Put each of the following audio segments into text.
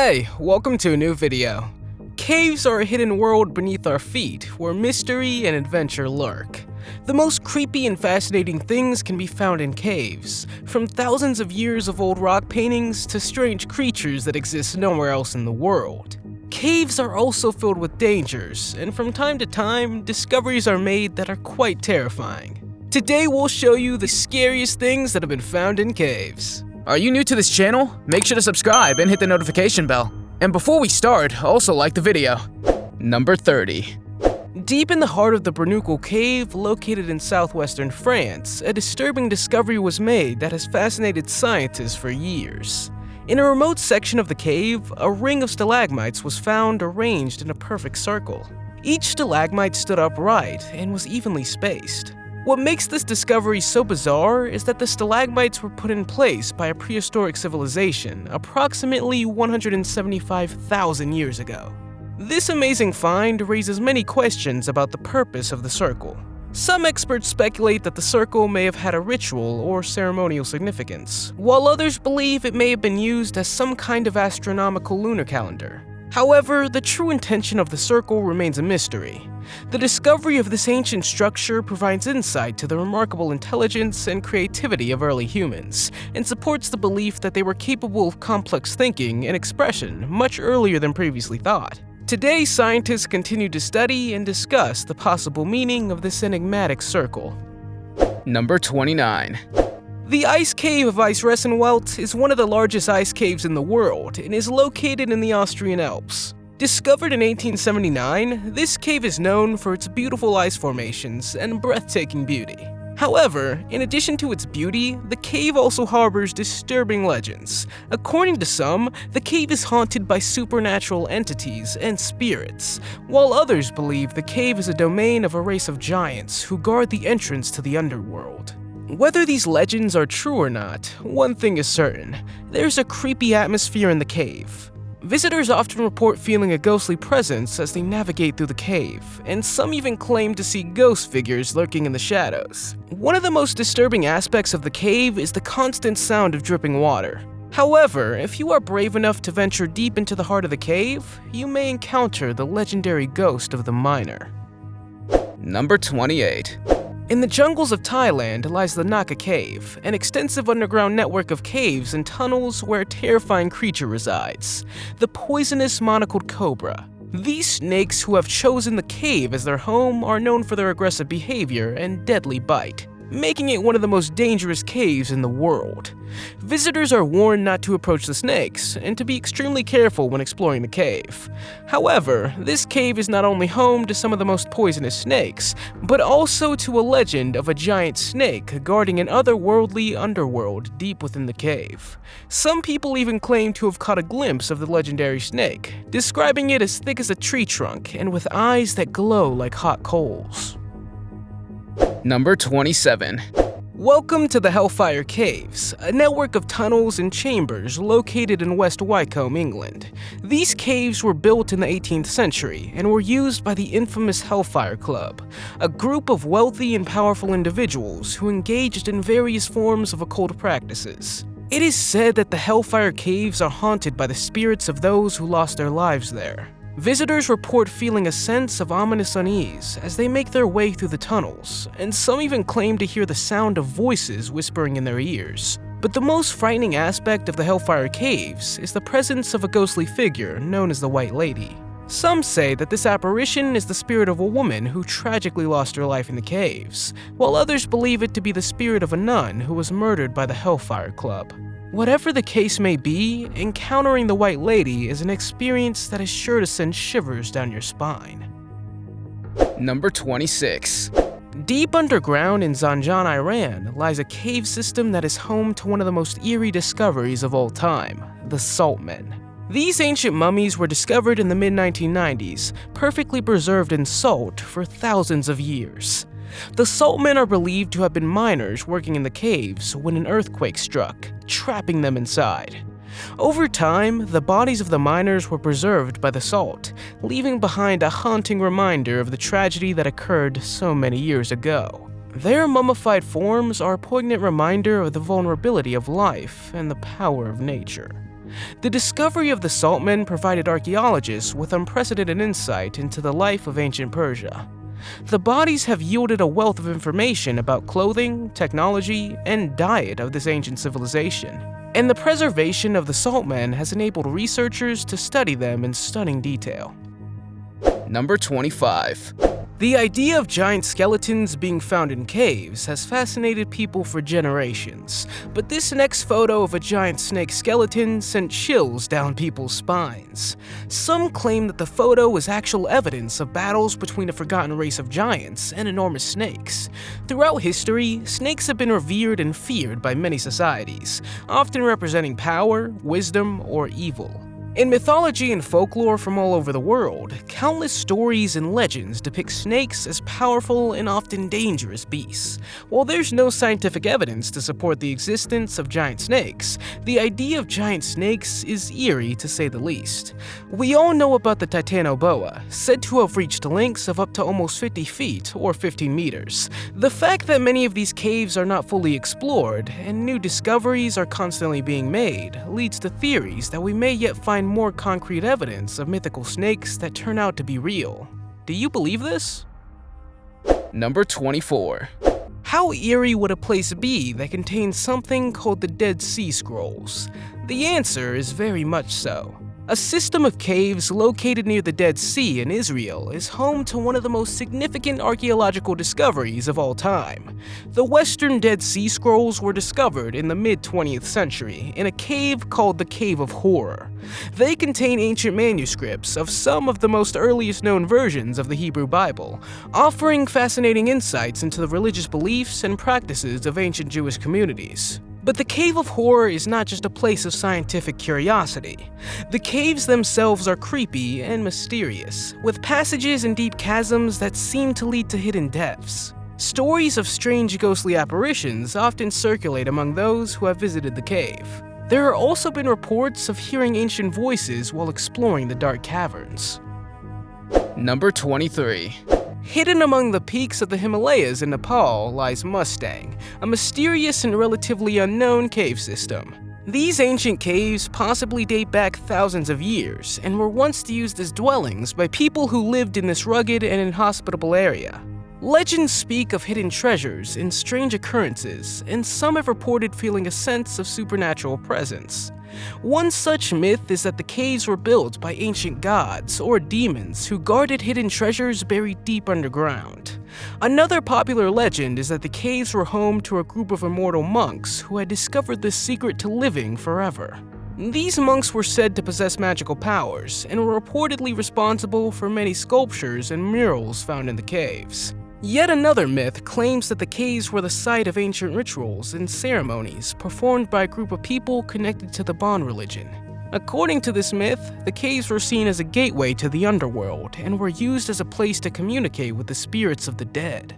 Hey, welcome to a new video. Caves are a hidden world beneath our feet where mystery and adventure lurk. The most creepy and fascinating things can be found in caves, from thousands of years of old rock paintings to strange creatures that exist nowhere else in the world. Caves are also filled with dangers, and from time to time, discoveries are made that are quite terrifying. Today we'll show you the scariest things that have been found in caves. Are you new to this channel? Make sure to subscribe and hit the notification bell. And before we start, also like the video. Number 30. Deep in the heart of the Bernuccle Cave, located in southwestern France, a disturbing discovery was made that has fascinated scientists for years. In a remote section of the cave, a ring of stalagmites was found arranged in a perfect circle. Each stalagmite stood upright and was evenly spaced. What makes this discovery so bizarre is that the stalagmites were put in place by a prehistoric civilization approximately 175,000 years ago. This amazing find raises many questions about the purpose of the circle. Some experts speculate that the circle may have had a ritual or ceremonial significance, while others believe it may have been used as some kind of astronomical lunar calendar. However, the true intention of the circle remains a mystery. The discovery of this ancient structure provides insight to the remarkable intelligence and creativity of early humans, and supports the belief that they were capable of complex thinking and expression much earlier than previously thought. Today, scientists continue to study and discuss the possible meaning of this enigmatic circle. Number 29. The Ice Cave of Eichsressenwelt is one of the largest ice caves in the world and is located in the Austrian Alps. Discovered in 1879, this cave is known for its beautiful ice formations and breathtaking beauty. However, in addition to its beauty, the cave also harbors disturbing legends. According to some, the cave is haunted by supernatural entities and spirits, while others believe the cave is a domain of a race of giants who guard the entrance to the underworld. Whether these legends are true or not, one thing is certain: there's a creepy atmosphere in the cave. Visitors often report feeling a ghostly presence as they navigate through the cave, and some even claim to see ghost figures lurking in the shadows. One of the most disturbing aspects of the cave is the constant sound of dripping water. However, if you are brave enough to venture deep into the heart of the cave, you may encounter the legendary ghost of the miner. Number 28. In the jungles of Thailand lies the Naka Cave, an extensive underground network of caves and tunnels where a terrifying creature resides: the poisonous monocled cobra. These snakes who have chosen the cave as their home are known for their aggressive behavior and deadly bite, making it one of the most dangerous caves in the world. Visitors are warned not to approach the snakes and to be extremely careful when exploring the cave. However, this cave is not only home to some of the most poisonous snakes, but also to a legend of a giant snake guarding an otherworldly underworld deep within the cave. Some people even claim to have caught a glimpse of the legendary snake, describing it as thick as a tree trunk and with eyes that glow like hot coals. Number 27. Welcome to the Hellfire Caves, a network of tunnels and chambers located in West Wycombe, England. These caves were built in the 18th century and were used by the infamous Hellfire Club, a group of wealthy and powerful individuals who engaged in various forms of occult practices. It is said that the Hellfire Caves are haunted by the spirits of those who lost their lives there. Visitors report feeling a sense of ominous unease as they make their way through the tunnels, and some even claim to hear the sound of voices whispering in their ears. But the most frightening aspect of the Hellfire Caves is the presence of a ghostly figure known as the White Lady. Some say that this apparition is the spirit of a woman who tragically lost her life in the caves, while others believe it to be the spirit of a nun who was murdered by the Hellfire Club. Whatever the case may be, encountering the White Lady is an experience that is sure to send shivers down your spine. Number 26. Deep underground in Zanjan, Iran, lies a cave system that is home to one of the most eerie discoveries of all time: the Salt Men. These ancient mummies were discovered in the mid-1990s, perfectly preserved in salt for thousands of years. The Salt Men are believed to have been miners working in the caves when an earthquake struck, trapping them inside. Over time, the bodies of the miners were preserved by the salt, leaving behind a haunting reminder of the tragedy that occurred so many years ago. Their mummified forms are a poignant reminder of the vulnerability of life and the power of nature. The discovery of the Saltmen provided archaeologists with unprecedented insight into the life of ancient Persia. The bodies have yielded a wealth of information about clothing, technology, and diet of this ancient civilization, and the preservation of the Saltmen has enabled researchers to study them in stunning detail. Number 25. The idea of giant skeletons being found in caves has fascinated people for generations, but this next photo of a giant snake skeleton sent chills down people's spines. Some claim that the photo is actual evidence of battles between a forgotten race of giants and enormous snakes. Throughout history, snakes have been revered and feared by many societies, often representing power, wisdom, or evil. In mythology and folklore from all over the world, countless stories and legends depict snakes as powerful and often dangerous beasts. While there's no scientific evidence to support the existence of giant snakes, the idea of giant snakes is eerie to say the least. We all know about the Titanoboa, said to have reached lengths of up to almost 50 feet or 15 meters. The fact that many of these caves are not fully explored and new discoveries are constantly being made leads to theories that we may yet find more concrete evidence of mythical snakes that turn out to be real. Do you believe this? Number 24. How eerie would a place be that contains something called the Dead Sea Scrolls? The answer is very much so. A system of caves located near the Dead Sea in Israel is home to one of the most significant archaeological discoveries of all time. The Western Dead Sea Scrolls were discovered in the mid-20th century in a cave called the Cave of Horror. They contain ancient manuscripts of some of the most earliest known versions of the Hebrew Bible, offering fascinating insights into the religious beliefs and practices of ancient Jewish communities. But the Cave of Horror is not just a place of scientific curiosity. The caves themselves are creepy and mysterious, with passages and deep chasms that seem to lead to hidden depths. Stories of strange ghostly apparitions often circulate among those who have visited the cave. There have also been reports of hearing ancient voices while exploring the dark caverns. Number 23. Hidden among the peaks of the Himalayas in Nepal lies Mustang, a mysterious and relatively unknown cave system. These ancient caves possibly date back thousands of years and were once used as dwellings by people who lived in this rugged and inhospitable area. Legends speak of hidden treasures and strange occurrences, and some have reported feeling a sense of supernatural presence. One such myth is that the caves were built by ancient gods or demons who guarded hidden treasures buried deep underground. Another popular legend is that the caves were home to a group of immortal monks who had discovered the secret to living forever. These monks were said to possess magical powers and were reportedly responsible for many sculptures and murals found in the caves. Yet another myth claims that the caves were the site of ancient rituals and ceremonies performed by a group of people connected to the Bon religion. According to this myth, the caves were seen as a gateway to the underworld and were used as a place to communicate with the spirits of the dead.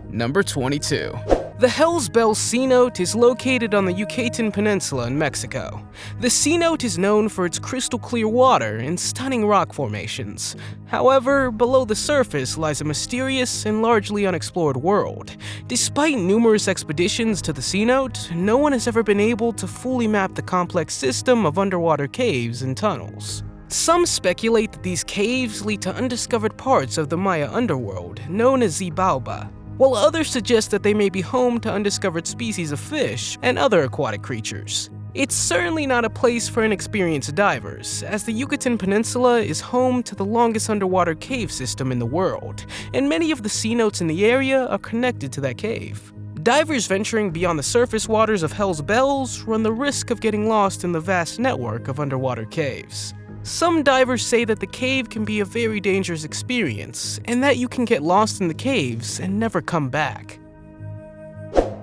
Number 22. The Hell's Bell cenote is located on the Yucatan Peninsula in Mexico. The cenote is known for its crystal clear water and stunning rock formations. However, below the surface lies a mysterious and largely unexplored world. Despite numerous expeditions to the cenote, no one has ever been able to fully map the complex system of underwater caves and tunnels. Some speculate that these caves lead to undiscovered parts of the Maya underworld, known as Xibalba, while others suggest that they may be home to undiscovered species of fish and other aquatic creatures. It's certainly not a place for inexperienced divers, as the Yucatan Peninsula is home to the longest underwater cave system in the world, and many of the cenotes in the area are connected to that cave. Divers venturing beyond the surface waters of Hell's Bells run the risk of getting lost in the vast network of underwater caves. Some divers say that the cave can be a very dangerous experience, and that you can get lost in the caves and never come back.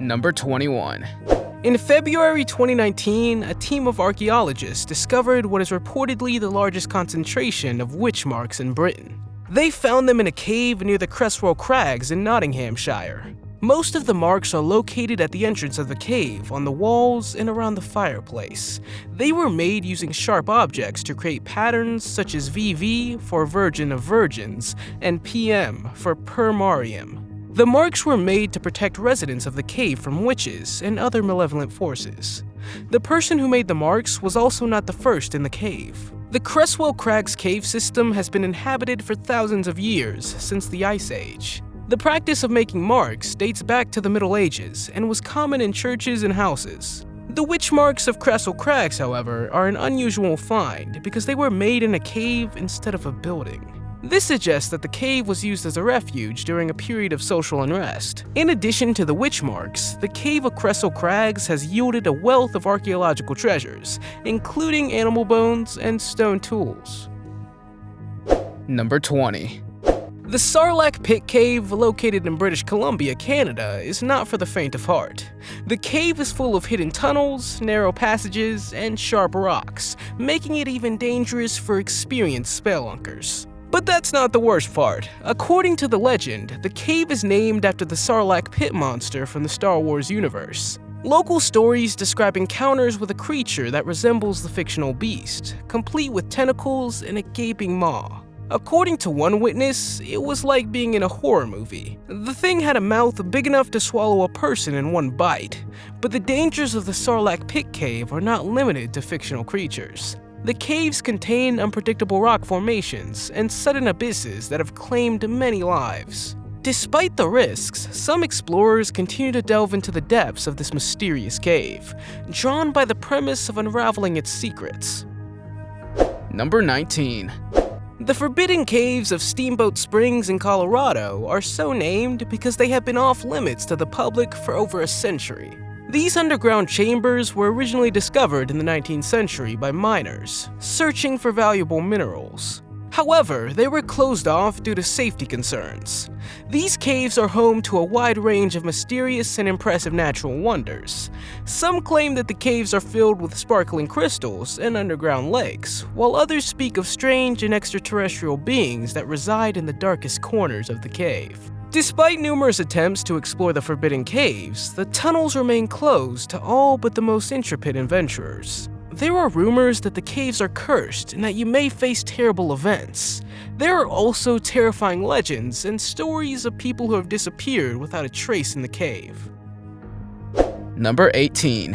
Number 21. In February 2019, a team of archaeologists discovered what is reportedly the largest concentration of witch marks in Britain. They found them in a cave near the Cresswell Crags in Nottinghamshire. Most of the marks are located at the entrance of the cave, on the walls, and around the fireplace. They were made using sharp objects to create patterns such as VV for Virgin of Virgins and PM for Per Mariam. The marks were made to protect residents of the cave from witches and other malevolent forces. The person who made the marks was also not the first in the cave. The Creswell Crags cave system has been inhabited for thousands of years, since the Ice Age. The practice of making marks dates back to the Middle Ages and was common in churches and houses. The witch marks of Creswell Crags, however, are an unusual find because they were made in a cave instead of a building. This suggests that the cave was used as a refuge during a period of social unrest. In addition to the witch marks, the cave of Creswell Crags has yielded a wealth of archaeological treasures, including animal bones and stone tools. Number 20. The Sarlacc Pit Cave, located in British Columbia, Canada, is not for the faint of heart. The cave is full of hidden tunnels, narrow passages, and sharp rocks, making it even dangerous for experienced spelunkers. But that's not the worst part. According to the legend, the cave is named after the Sarlacc pit monster from the Star Wars universe. Local stories describe encounters with a creature that resembles the fictional beast, complete with tentacles and a gaping maw. According to one witness, it was like being in a horror movie. The thing had a mouth big enough to swallow a person in one bite. But the dangers of the Sarlacc Pit Cave are not limited to fictional creatures. The caves contain unpredictable rock formations and sudden abysses that have claimed many lives. Despite the risks, some explorers continue to delve into the depths of this mysterious cave, drawn by the premise of unraveling its secrets. Number 19. The Forbidden Caves of Steamboat Springs in Colorado are so named because they have been off limits to the public for over a century. These underground chambers were originally discovered in the 19th century by miners, searching for valuable minerals. However, they were closed off due to safety concerns. These caves are home to a wide range of mysterious and impressive natural wonders. Some claim that the caves are filled with sparkling crystals and underground lakes, while others speak of strange and extraterrestrial beings that reside in the darkest corners of the cave. Despite numerous attempts to explore the Forbidden Caves, the tunnels remain closed to all but the most intrepid adventurers. There are rumors that the caves are cursed and that you may face terrible events. There are also terrifying legends and stories of people who have disappeared without a trace in the cave. Number 18.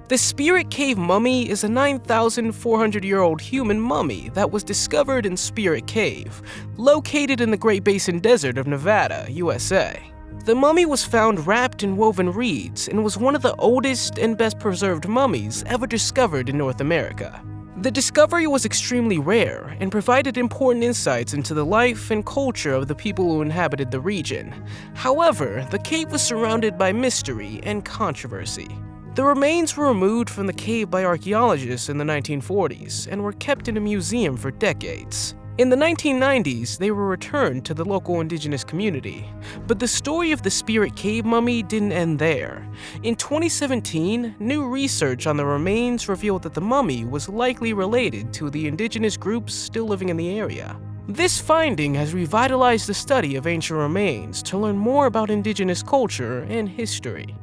The Spirit Cave Mummy is a 9,400-year-old human mummy that was discovered in Spirit Cave, located in the Great Basin Desert of Nevada, USA. The mummy was found wrapped in woven reeds and was one of the oldest and best preserved mummies ever discovered in North America. The discovery was extremely rare and provided important insights into the life and culture of the people who inhabited the region. However, the cave was surrounded by mystery and controversy. The remains were removed from the cave by archaeologists in the 1940s and were kept in a museum for decades. In the 1990s, they were returned to the local indigenous community. But the story of the Spirit Cave Mummy didn't end there. In 2017, new research on the remains revealed that the mummy was likely related to the indigenous groups still living in the area. This finding has revitalized the study of ancient remains to learn more about indigenous culture and history.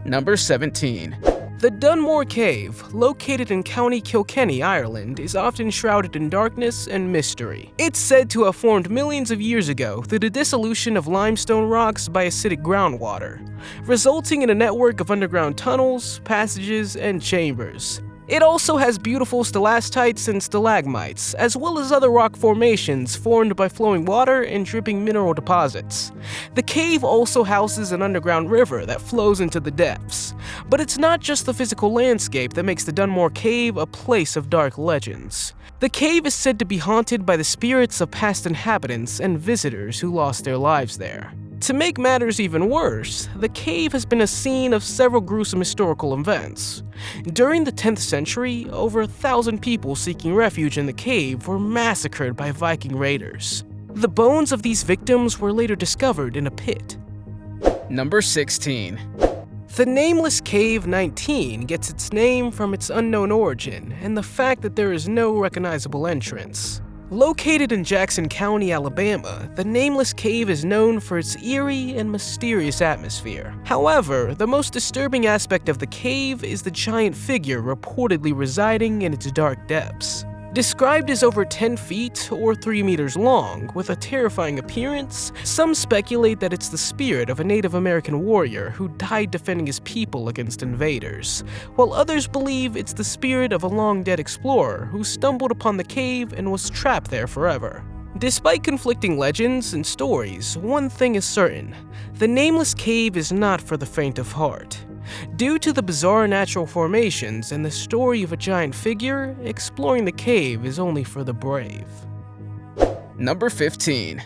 Number 17. The Dunmore Cave, located in County Kilkenny, Ireland, is often shrouded in darkness and mystery. It's said to have formed millions of years ago through the dissolution of limestone rocks by acidic groundwater, resulting in a network of underground tunnels, passages, and chambers. It also has beautiful stalactites and stalagmites, as well as other rock formations formed by flowing water and dripping mineral deposits. The cave also houses an underground river that flows into the depths. But it's not just the physical landscape that makes the Dunmore Cave a place of dark legends. The cave is said to be haunted by the spirits of past inhabitants and visitors who lost their lives there. To make matters even worse, the cave has been a scene of several gruesome historical events. During the 10th century, over 1,000 people seeking refuge in the cave were massacred by Viking raiders. The bones of these victims were later discovered in a pit. Number 16. The Nameless Cave 19 gets its name from its unknown origin and the fact that there is no recognizable entrance. Located in Jackson County, Alabama, the Nameless Cave is known for its eerie and mysterious atmosphere. However, the most disturbing aspect of the cave is the giant figure reportedly residing in its dark depths. Described as over 10 feet or 3 meters long, with a terrifying appearance, some speculate that it's the spirit of a Native American warrior who died defending his people against invaders, while others believe it's the spirit of a long-dead explorer who stumbled upon the cave and was trapped there forever. Despite conflicting legends and stories, one thing is certain: the Nameless Cave is not for the faint of heart. Due to the bizarre natural formations and the story of a giant figure, exploring the cave is only for the brave. Number 15.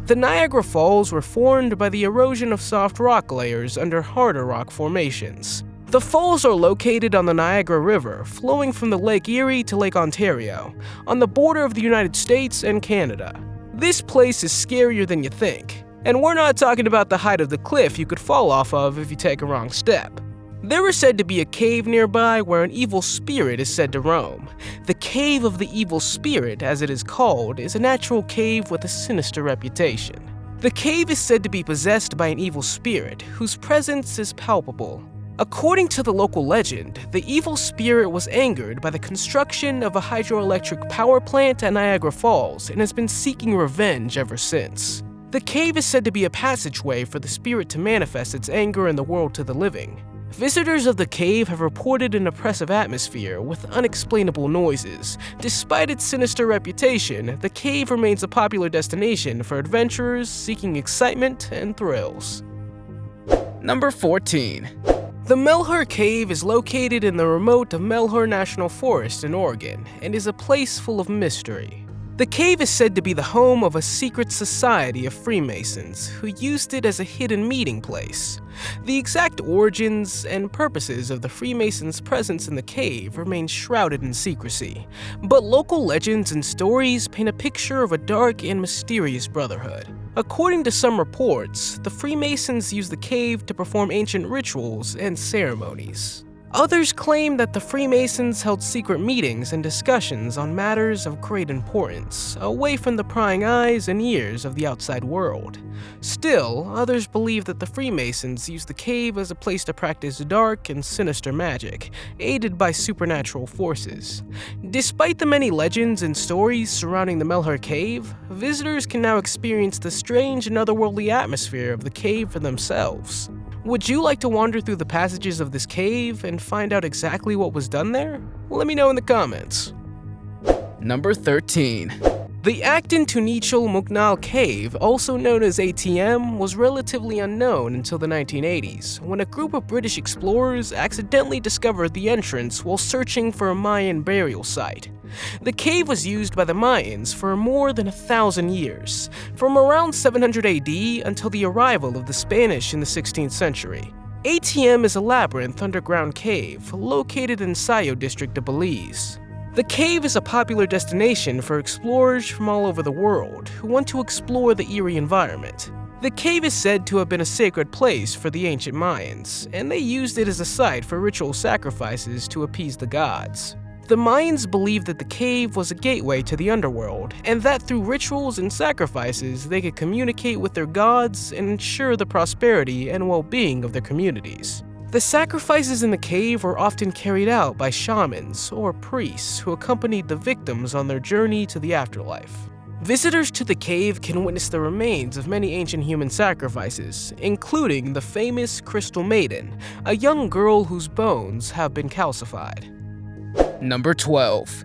The Niagara Falls were formed by the erosion of soft rock layers under harder rock formations. The falls are located on the Niagara River, flowing from the Lake Erie to Lake Ontario, on the border of the United States and Canada. This place is scarier than you think. And we're not talking about the height of the cliff you could fall off of if you take a wrong step. There is said to be a cave nearby where an evil spirit is said to roam. The Cave of the Evil Spirit, as it is called, is a natural cave with a sinister reputation. The cave is said to be possessed by an evil spirit, whose presence is palpable. According to the local legend, the evil spirit was angered by the construction of a hydroelectric power plant at Niagara Falls and has been seeking revenge ever since. The cave is said to be a passageway for the spirit to manifest its anger in the world to the living. Visitors of the cave have reported an oppressive atmosphere with unexplainable noises. Despite its sinister reputation, the cave remains a popular destination for adventurers seeking excitement and thrills. Number 14. The Melhur Cave is located in the remote Melhur National Forest in Oregon and is a place full of mystery. The cave is said to be the home of a secret society of Freemasons who used it as a hidden meeting place. The exact origins and purposes of the Freemasons' presence in the cave remain shrouded in secrecy, but local legends and stories paint a picture of a dark and mysterious brotherhood. According to some reports, the Freemasons used the cave to perform ancient rituals and ceremonies. Others claim that the Freemasons held secret meetings and discussions on matters of great importance, away from the prying eyes and ears of the outside world. Still, others believe that the Freemasons used the cave as a place to practice dark and sinister magic, aided by supernatural forces. Despite the many legends and stories surrounding the Melhur Cave, visitors can now experience the strange and otherworldly atmosphere of the cave for themselves. Would you like to wander through the passages of this cave and find out exactly what was done there? Let me know in the comments. Number 13. The Acton Tunichal Muknal Cave, also known as ATM, was relatively unknown until the 1980s, when a group of British explorers accidentally discovered the entrance while searching for a Mayan burial site. The cave was used by the Mayans for more than 1,000 years, from around 700 AD until the arrival of the Spanish in the 16th century. ATM is a labyrinth underground cave located in Sayo district of Belize. The cave is a popular destination for explorers from all over the world who want to explore the eerie environment. The cave is said to have been a sacred place for the ancient Mayans, and they used it as a site for ritual sacrifices to appease the gods. The Mayans believed that the cave was a gateway to the underworld, and that through rituals and sacrifices they could communicate with their gods and ensure the prosperity and well-being of their communities. The sacrifices in the cave were often carried out by shamans or priests who accompanied the victims on their journey to the afterlife. Visitors to the cave can witness the remains of many ancient human sacrifices, including the famous Crystal Maiden, a young girl whose bones have been calcified. Number 12.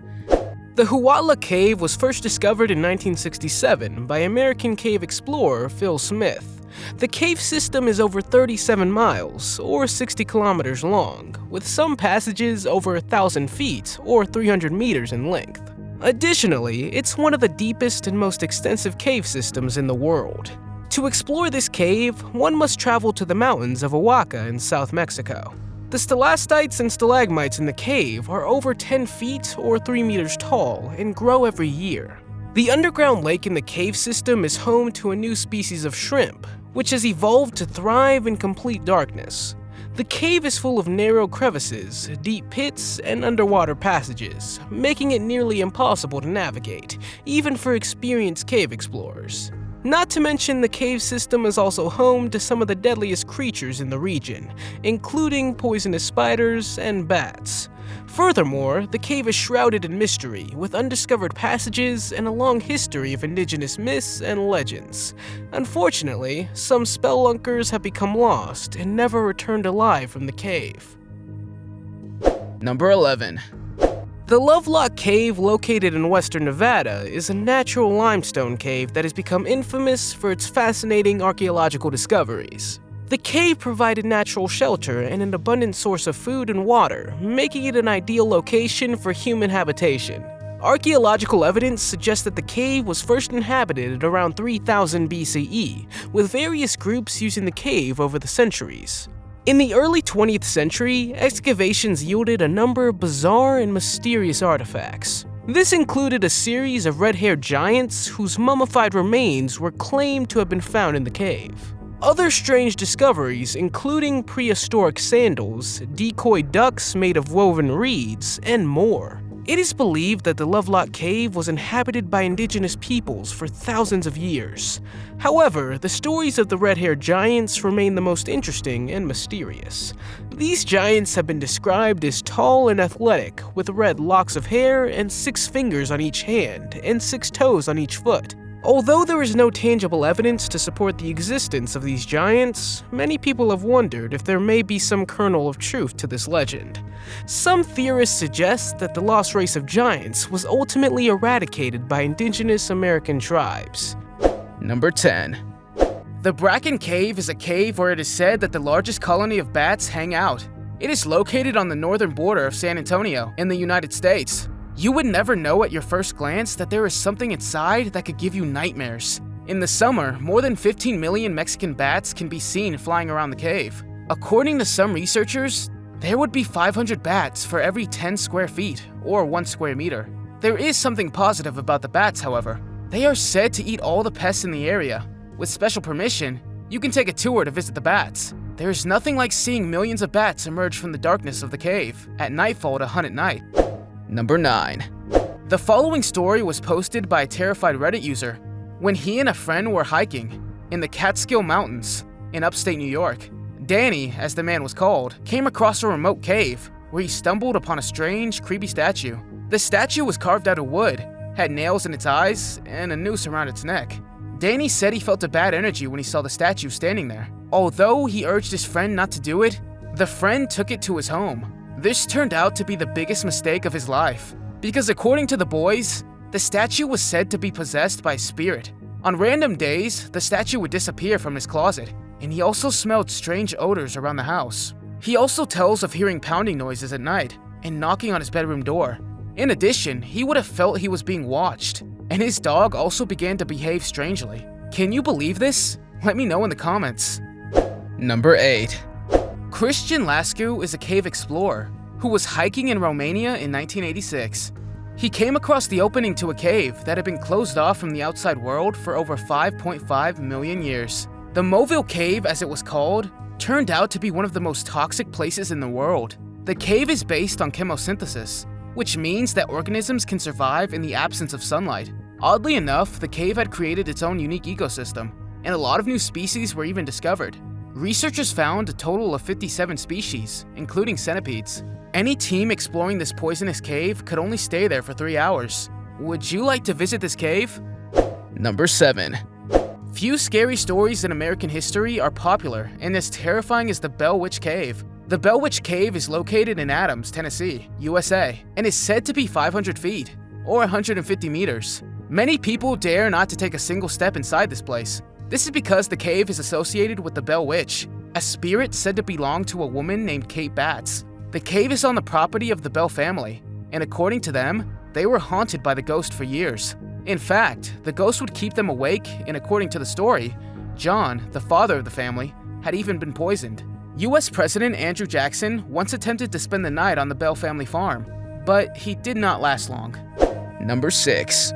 The Huatla Cave was first discovered in 1967 by American cave explorer Phil Smith. The cave system is over 37 miles, or 60 kilometers long, with some passages over 1,000 feet, or 300 meters in length. Additionally, it's one of the deepest and most extensive cave systems in the world. To explore this cave, one must travel to the mountains of Oaxaca in South Mexico. The stalactites and stalagmites in the cave are over 10 feet or 3 meters tall and grow every year. The underground lake in the cave system is home to a new species of shrimp, which has evolved to thrive in complete darkness. The cave is full of narrow crevices, deep pits, and underwater passages, making it nearly impossible to navigate, even for experienced cave explorers. Not to mention, the cave system is also home to some of the deadliest creatures in the region, including poisonous spiders and bats. Furthermore, the cave is shrouded in mystery, with undiscovered passages and a long history of indigenous myths and legends. Unfortunately, some spelunkers have become lost and never returned alive from the cave. Number 11. The Lovelock Cave, located in western Nevada, is a natural limestone cave that has become infamous for its fascinating archaeological discoveries. The cave provided natural shelter and an abundant source of food and water, making it an ideal location for human habitation. Archaeological evidence suggests that the cave was first inhabited at around 3000 BCE, with various groups using the cave over the centuries. In the early 20th century, excavations yielded a number of bizarre and mysterious artifacts. This included a series of red-haired giants whose mummified remains were claimed to have been found in the cave. Other strange discoveries, including prehistoric sandals, decoy ducks made of woven reeds, and more. It is believed that the Lovelock Cave was inhabited by indigenous peoples for thousands of years. However, the stories of the red-haired giants remain the most interesting and mysterious. These giants have been described as tall and athletic, with red locks of hair and 6 fingers on each hand and 6 toes on each foot. Although there is no tangible evidence to support the existence of these giants, many people have wondered if there may be some kernel of truth to this legend. Some theorists suggest that the lost race of giants was ultimately eradicated by indigenous American tribes. Number 10. The Bracken Cave is a cave where it is said that the largest colony of bats hang out. It is located on the northern border of San Antonio in the United States. You would never know at your first glance that there is something inside that could give you nightmares. In the summer, more than 15 million Mexican bats can be seen flying around the cave. According to some researchers, there would be 500 bats for every 10 square feet, or 1 square meter. There is something positive about the bats, however. They are said to eat all the pests in the area. With special permission, you can take a tour to visit the bats. There is nothing like seeing millions of bats emerge from the darkness of the cave at nightfall to hunt at night. Number 9. The following story was posted by a terrified Reddit user when he and a friend were hiking in the Catskill Mountains in upstate New York. Danny, as the man was called, came across a remote cave where he stumbled upon a strange, creepy statue. The statue was carved out of wood, had nails in its eyes, and a noose around its neck. Danny said he felt a bad energy when he saw the statue standing there. Although he urged his friend not to do it, the friend took it to his home. This turned out to be the biggest mistake of his life, because according to the boys, the statue was said to be possessed by a spirit. On random days, the statue would disappear from his closet, and he also smelled strange odors around the house. He also tells of hearing pounding noises at night and knocking on his bedroom door. In addition, he would have felt he was being watched, and his dog also began to behave strangely. Can you believe this? Let me know in the comments. Number 8. Christian Lascu is a cave explorer who was hiking in Romania in 1986. He came across the opening to a cave that had been closed off from the outside world for over 5.5 million years. The Moville Cave, as it was called, turned out to be one of the most toxic places in the world. The cave is based on chemosynthesis, which means that organisms can survive in the absence of sunlight. Oddly enough, the cave had created its own unique ecosystem, and a lot of new species were even discovered. Researchers found a total of 57 species, including centipedes. Any team exploring this poisonous cave could only stay there for 3 hours. Would you like to visit this cave? Number 7. Few scary stories in American history are popular and as terrifying as the Bell Witch Cave. The Bell Witch Cave is located in Adams, Tennessee, USA, and is said to be 500 feet, or 150 meters. Many people dare not to take a single step inside this place. This is because the cave is associated with the Bell Witch, a spirit said to belong to a woman named Kate Batts. The cave is on the property of the Bell family, and according to them, they were haunted by the ghost for years. In fact, the ghost would keep them awake, and according to the story, John, the father of the family, had even been poisoned. US President Andrew Jackson once attempted to spend the night on the Bell family farm, but he did not last long. Number 6.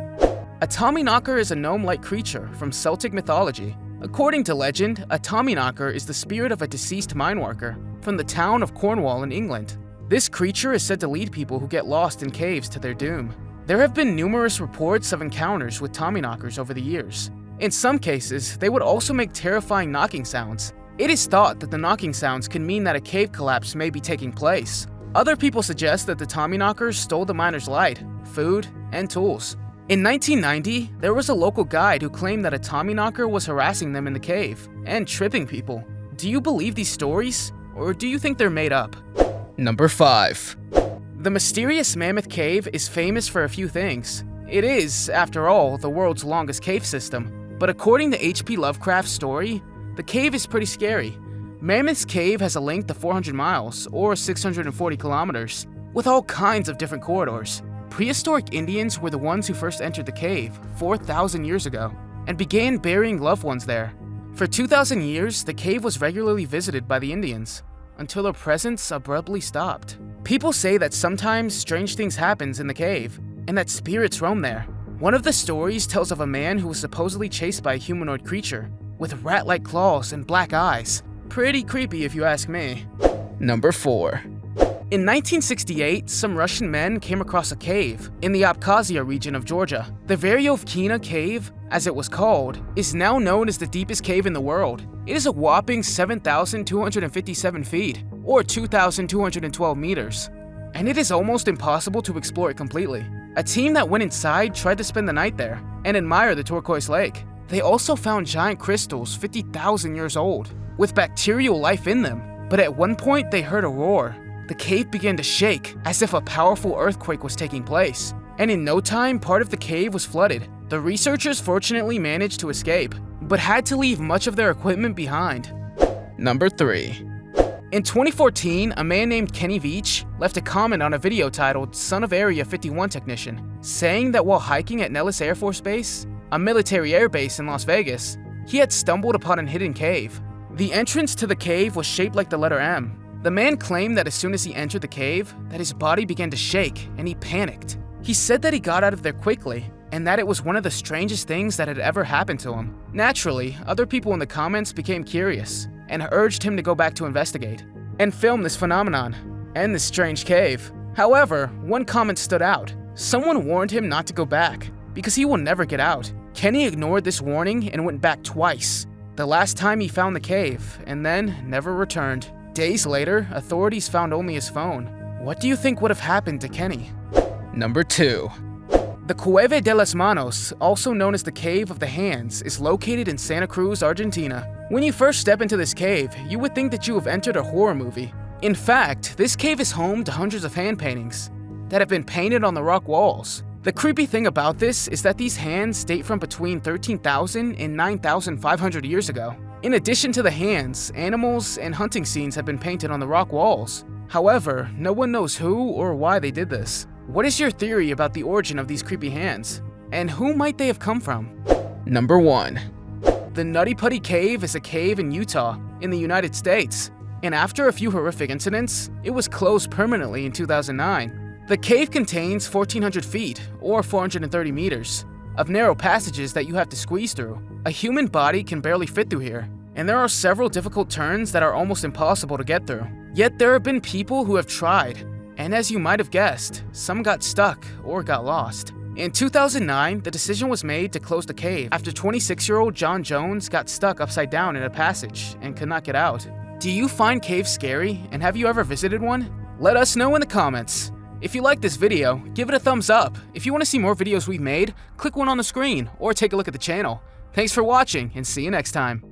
A Tommyknocker is a gnome-like creature from Celtic mythology. According to legend, a Tommyknocker is the spirit of a deceased mine worker from the town of Cornwall in England. This creature is said to lead people who get lost in caves to their doom. There have been numerous reports of encounters with Tommyknockers over the years. In some cases, they would also make terrifying knocking sounds. It is thought that the knocking sounds can mean that a cave collapse may be taking place. Other people suggest that the Tommyknockers stole the miners' light, food, and tools. In 1990, there was a local guide who claimed that a Tommyknocker was harassing them in the cave and tripping people. Do you believe these stories, or do you think they're made up? Number 5. The mysterious Mammoth Cave is famous for a few things. It is, after all, the world's longest cave system. But according to H.P. Lovecraft's story, the cave is pretty scary. Mammoth's Cave has a length of 400 miles, or 640 kilometers, with all kinds of different corridors. Prehistoric Indians were the ones who first entered the cave 4,000 years ago and began burying loved ones there. For 2,000 years, the cave was regularly visited by the Indians, until their presence abruptly stopped. People say that sometimes strange things happen in the cave, and that spirits roam there. One of the stories tells of a man who was supposedly chased by a humanoid creature, with rat-like claws and black eyes. Pretty creepy if you ask me. Number 4. In 1968, some Russian men came across a cave in the Abkhazia region of Georgia. The Veryovkina Cave, as it was called, is now known as the deepest cave in the world. It is a whopping 7,257 feet, or 2,212 meters, and it is almost impossible to explore it completely. A team that went inside tried to spend the night there and admire the turquoise lake. They also found giant crystals 50,000 years old, with bacterial life in them, but at one point they heard a roar. The cave began to shake, as if a powerful earthquake was taking place, and in no time, part of the cave was flooded. The researchers fortunately managed to escape, but had to leave much of their equipment behind. Number 3. In 2014, a man named Kenny Veach left a comment on a video titled "Son of Area 51 Technician," saying that while hiking at Nellis Air Force Base, a military air base in Las Vegas, he had stumbled upon a hidden cave. The entrance to the cave was shaped like the letter M. The man claimed that as soon as he entered the cave, that his body began to shake and he panicked. He said that he got out of there quickly and that it was one of the strangest things that had ever happened to him. Naturally, other people in the comments became curious and urged him to go back to investigate and film this phenomenon and this strange cave. However, one comment stood out. Someone warned him not to go back because he will never get out. Kenny ignored this warning and went back twice. The last time he found the cave and then never returned. Days later, authorities found only his phone. What do you think would have happened to Kenny? Number 2. The Cueva de las Manos, also known as the Cave of the Hands, is located in Santa Cruz, Argentina. When you first step into this cave, you would think that you have entered a horror movie. In fact, this cave is home to hundreds of hand paintings that have been painted on the rock walls. The creepy thing about this is that these hands date from between 13,000 and 9,500 years ago. In addition to the hands, animals and hunting scenes have been painted on the rock walls. However, no one knows who or why they did this. What is your theory about the origin of these creepy hands? And who might they have come from? Number 1. The Nutty Putty Cave is a cave in Utah, in the United States. And after a few horrific incidents, it was closed permanently in 2009. The cave contains 1,400 feet, or 430 meters, of narrow passages that you have to squeeze through. A human body can barely fit through here, and there are several difficult turns that are almost impossible to get through. Yet there have been people who have tried, and as you might have guessed, some got stuck or got lost. In 2009, the decision was made to close the cave after 26-year-old John Jones got stuck upside down in a passage and could not get out. Do you find caves scary, and have you ever visited one? Let us know in the comments. If you like this video, give it a thumbs up. If you want to see more videos we've made, click one on the screen or take a look at the channel. Thanks for watching and see you next time.